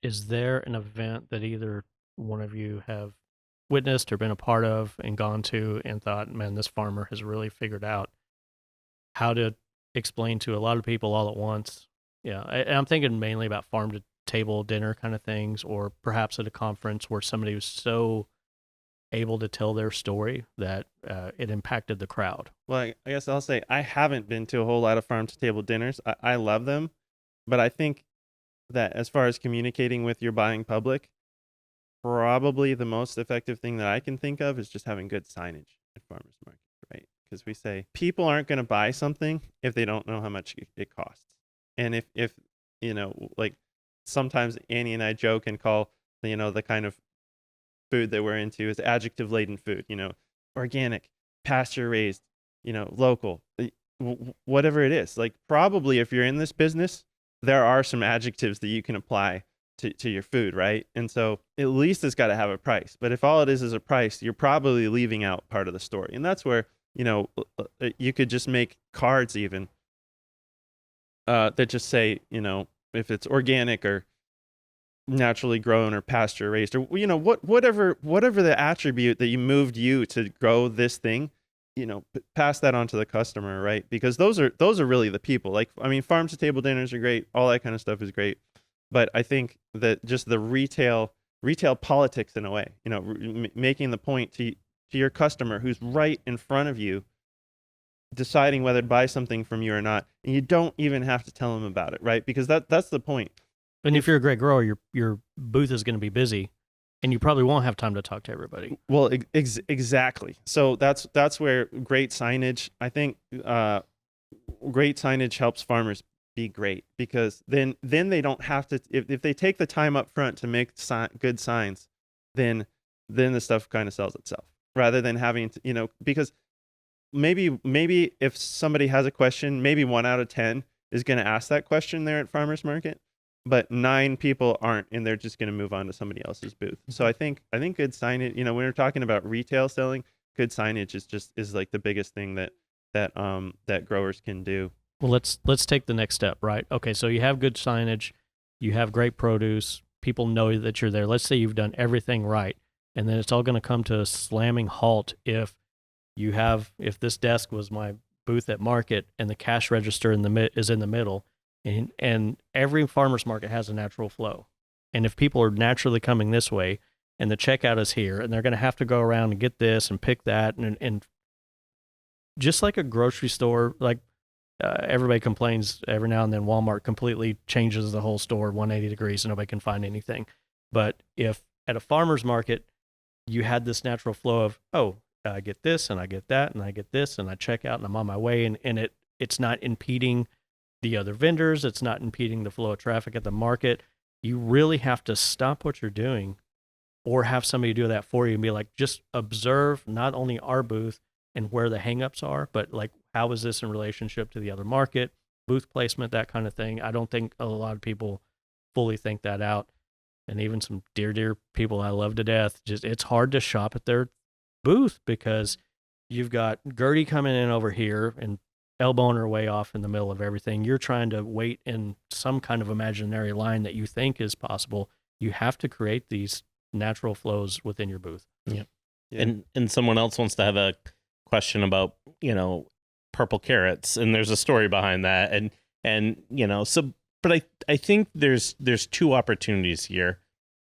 is there an event that either one of you have witnessed or been a part of and gone to and thought, man, this farmer has really figured out how to explain to a lot of people all at once? Yeah, I'm thinking mainly about farm to table dinner kind of things, or perhaps at a conference where somebody was so able to tell their story that it impacted the crowd. Well, I guess I'll say I haven't been to a whole lot of farm to table dinners. I love them, but I think that as far as communicating with your buying public, probably the most effective thing that I can think of is just having good signage at farmers markets, right? Because we say people aren't going to buy something if they don't know how much it costs. And if like sometimes Annie and I joke and call the kind of food that we're into is adjective laden food, organic, pasture raised, local, whatever it is. Like probably if you're in this business, there are some adjectives that you can apply to your food, right? And so at least it's got to have a price. But if all it is a price, you're probably leaving out part of the story. And that's where, you could just make cards even that just say, if it's organic or naturally grown or pasture raised, or whatever the attribute that you moved you to grow this thing, pass that on to the customer, right? Because those are really the people. Like, I mean, farm to table dinners are great, all that kind of stuff is great, but I think that just the retail politics in a way, making the point to your customer who's right in front of you, deciding whether to buy something from you or not, and you don't even have to tell them about it, right? Because that's the point. And if you're a great grower, your booth is going to be busy, and you probably won't have time to talk to everybody. Well, exactly. So that's where great signage, I think, great signage helps farmers be great, because then they don't have to, if they take the time up front to make good signs, then the stuff kind of sells itself, rather than having to, because maybe if somebody has a question, maybe 1 out of 10 is going to ask that question there at farmers market, but 9 people aren't, and they're just going to move on to somebody else's booth. So I think good signage, when we're talking about retail selling, good signage is like the biggest thing that growers can do. Well, let's take the next step, right? Okay, so you have good signage, you have great produce, people know that you're there. Let's say you've done everything right, and then it's all going to come to a slamming halt if this desk was my booth at market and the cash register is in the middle, and every farmer's market has a natural flow. And if people are naturally coming this way and the checkout is here and they're going to have to go around and get this and pick that, and just like a grocery store, like everybody complains every now and then Walmart completely changes the whole store 180 degrees and nobody can find anything. But if at a farmer's market you had this natural flow of, oh, I get this and I get that and I get this and I check out and I'm on my way, and it's not impeding the other vendors, it's not impeding the flow of traffic at the market. You really have to stop what you're doing or have somebody do that for you and be like, just observe not only our booth and where the hangups are, but like, how is this in relationship to the other market, booth placement, that kind of thing. I don't think a lot of people fully think that out. And even some dear people I love to death, just it's hard to shop at their booth because you've got Gertie coming in over here and elbowing her way off in the middle of everything. You're trying to wait in some kind of imaginary line that you think is possible. You have to create these natural flows within your booth. Yeah. And someone else wants to have a question about, purple carrots, and there's a story behind that. And so, but I think there's 2 opportunities here,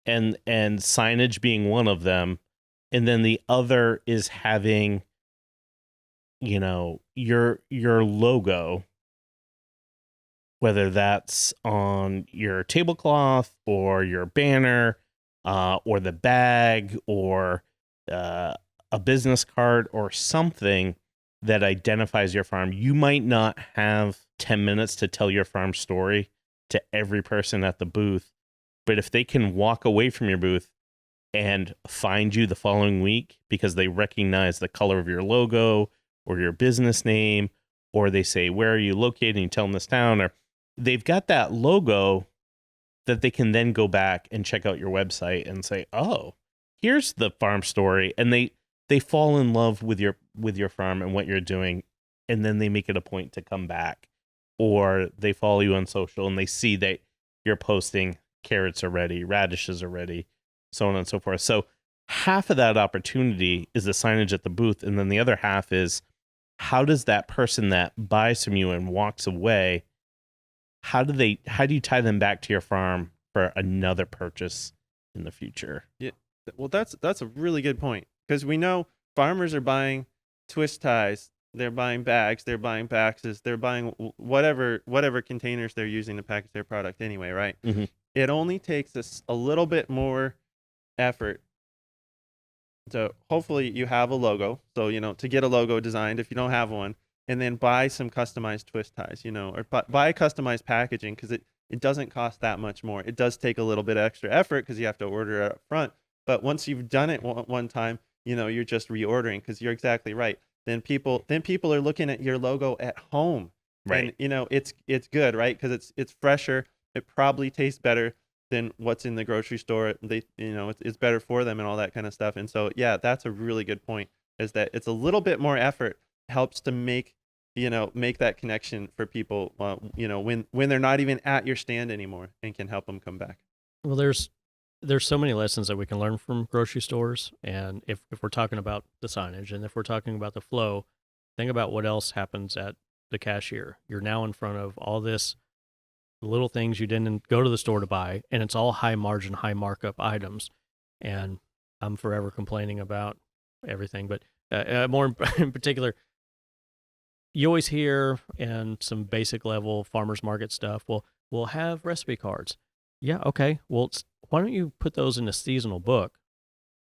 and signage being one of them. And then the other is having, your logo, whether that's on your tablecloth or your banner, or the bag, or a business card or something that identifies your farm. You might not have 10 minutes to tell your farm story to every person at the booth, but if they can walk away from your booth and find you the following week because they recognize the color of your logo or your business name, or they say, where are you located? And you tell them this town, or they've got that logo that they can then go back and check out your website and say, oh, here's the farm story. And they fall in love with your farm and what you're doing. And then they make it a point to come back, or they follow you on social and they see that you're posting carrots are ready, radishes are ready, so on and so forth. So half of that opportunity is the signage at the booth, and then the other half is how does that person that buys from you and walks away, how do you tie them back to your farm for another purchase in the future? Yeah. Well, that's a really good point, because we know farmers are buying twist ties, they're buying bags, they're buying boxes, they're buying whatever containers they're using to package their product anyway, right? Mhm. It only takes us a little bit more effort. So hopefully you have a logo. So, to get a logo designed, if you don't have one, and then buy some customized twist ties, or buy customized packaging, because it doesn't cost that much more. It does take a little bit of extra effort because you have to order it up front. But once you've done it one time, you're just reordering, because you're exactly right. Then people are looking at your logo at home. Right. And it's good, right? Because it's fresher. It probably tastes better than what's in the grocery store. It's better for them and all that kind of stuff. And so, yeah, that's a really good point, is that it's a little bit more effort, helps to make that connection for people, when they're not even at your stand anymore, and can help them come back. Well, there's so many lessons that we can learn from grocery stores, and if we're talking about the signage, and if we're talking about the flow, think about what else happens at the cashier. You're now in front of all this little things you didn't go to the store to buy, and it's all high margin, high markup items. And I'm forever complaining about everything, but more in particular, you always hear in some basic level farmers market stuff, well, we'll have recipe cards. Yeah, okay. Well, why don't you put those in a seasonal book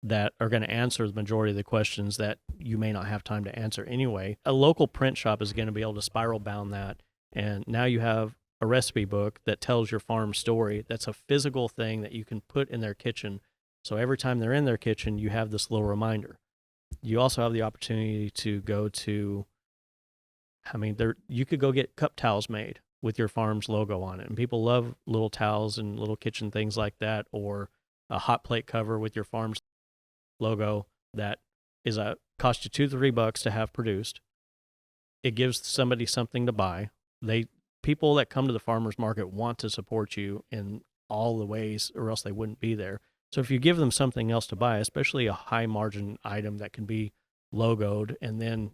that are going to answer the majority of the questions that you may not have time to answer anyway? A local print shop is going to be able to spiral bound that, and now you have a recipe book that tells your farm story. That's a physical thing that you can put in their kitchen. So every time they're in their kitchen, you have this little reminder. You also have the opportunity to go to, you could go get cup towels made with your farm's logo on it. And people love little towels and little kitchen things like that, or a hot plate cover with your farm's logo that cost you $2-3 to have produced. It gives somebody something to buy. People that come to the farmer's market want to support you in all the ways, or else they wouldn't be there. So if you give them something else to buy, especially a high margin item that can be logoed, and then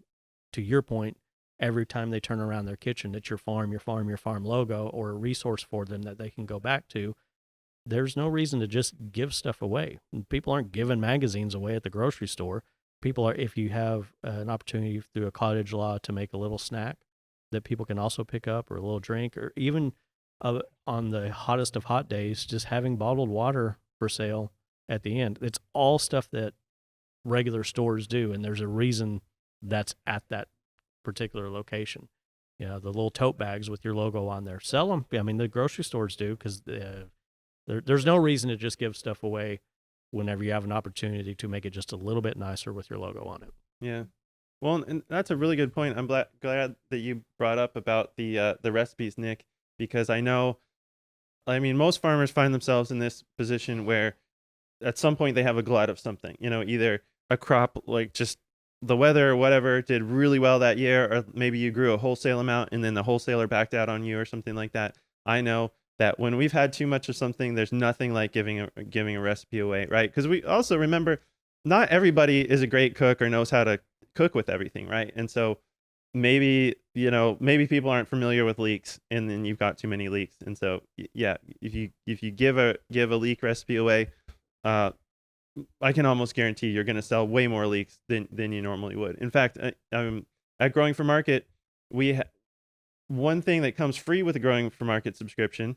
to your point, every time they turn around their kitchen, it's your farm logo, or a resource for them that they can go back to. There's no reason to just give stuff away. People aren't giving magazines away at the grocery store. People are, if you have an opportunity through a cottage law to make a little snack that people can also pick up, or a little drink, or even on the hottest of hot days, just having bottled water for sale at the end. It's all stuff that regular stores do, and there's a reason that's at that particular location. The little tote bags with your logo on there, sell them. I mean, the grocery stores do, because there's no reason to just give stuff away whenever you have an opportunity to make it just a little bit nicer with your logo on it. Yeah. Well, and that's a really good point. I'm glad that you brought up about the recipes, Nick, because most farmers find themselves in this position where at some point they have a glut of something, either a crop, like just the weather or whatever did really well that year, or maybe you grew a wholesale amount and then the wholesaler backed out on you or something like that. I know that when we've had too much of something, there's nothing like giving a recipe away, right? Because we also remember, not everybody is a great cook or knows how to cook with everything, right? And so maybe people aren't familiar with leeks, and then you've got too many leeks. And so yeah, if you give a leek recipe away, I can almost guarantee you're going to sell way more leeks than you normally would. In fact, at Growing for Market, one thing that comes free with the Growing for Market subscription,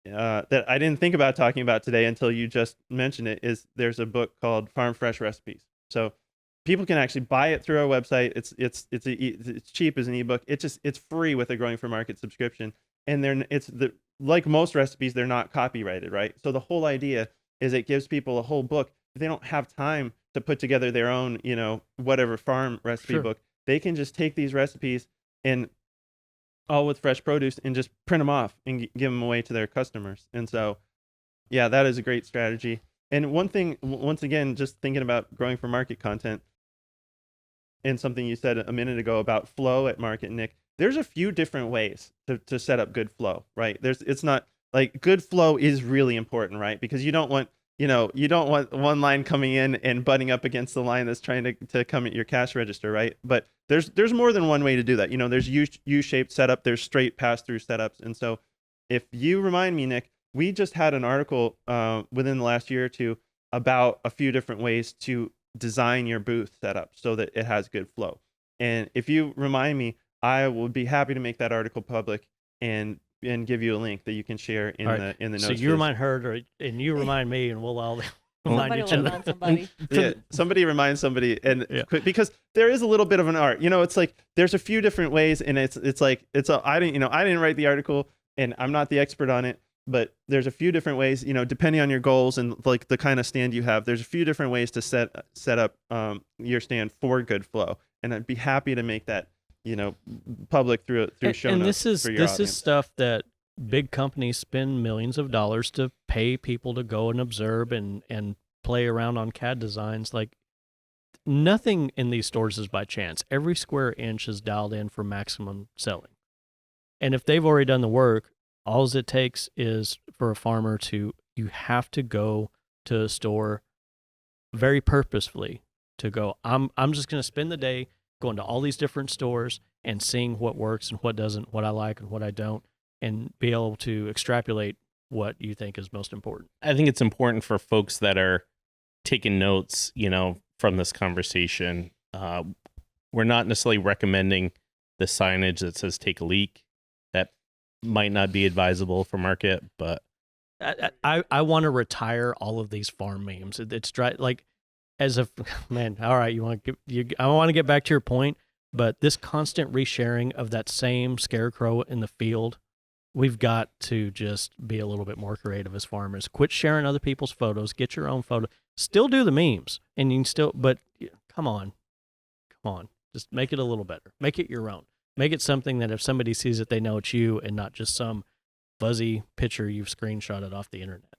that I didn't think about talking about today until you just mentioned it, is there's a book called Farm Fresh Recipes. So people can actually buy it through our website. It's cheap as an ebook. It's free with a Growing for Market subscription, and like most recipes, they're not copyrighted, right? So the whole idea is it gives people a whole book. If they don't have time to put together their own, whatever farm recipe book, they can just take these recipes, and all with fresh produce, and just print them off and give them away to their customers. And so, yeah, that is a great strategy. And one thing, once again, just thinking about Growing for Market content, and something you said a minute ago about flow at market, Nick, there's a few different ways to set up good flow, right? It's not like good flow is really important, right? Because you don't want one line coming in and butting up against the line that's trying to come at your cash register, right? But there's more than one way to do that. There's U-shaped setup, there's straight pass-through setups. And so if you remind me, Nick, we just had an article within the last year or two about a few different ways to design your booth setup so that it has good flow. And if you remind me, I would be happy to make that article public and give you a link that you can share in All right. the notes. So you remind her, and you remind me, and we'll all remind Somebody each will other. remind somebody. Yeah, somebody reminds somebody, and Yeah. because there is a little bit of an art. It's like there's a few different ways, and I didn't write the article, and I'm not the expert on it, but there's a few different ways. Depending on your goals and like the kind of stand you have, there's a few different ways to set up your stand for good flow, and I'd be happy to make that public through show And notes this for your is audience. stuff that big companies spend millions of dollars to pay people to go and observe and play around on CAD designs. Like, nothing in these stores is by chance. Every square inch is dialed in for maximum selling. And if they've already done the work, all it takes is for a farmer you have to go to a store very purposefully to go, I'm just going to spend the day going to all these different stores and seeing what works and what doesn't, what I like and what I don't, and be able to extrapolate what you think is most important. I think it's important for folks that are taking notes, from this conversation. We're not necessarily recommending the signage that says "take a leak." That might not be advisable for market, but I want to retire all of these farm memes. It's dry, like, as a man. All right, I want to get back to your point, but this constant resharing of that same scarecrow in the field, we've got to just be a little bit more creative as farmers. Quit sharing other people's photos. Get your own photo. Still do the memes, and you can still. But come on, just make it a little better. Make it your own. Make it something that if somebody sees it, they know it's you, and not just some fuzzy picture you've screenshotted off the internet.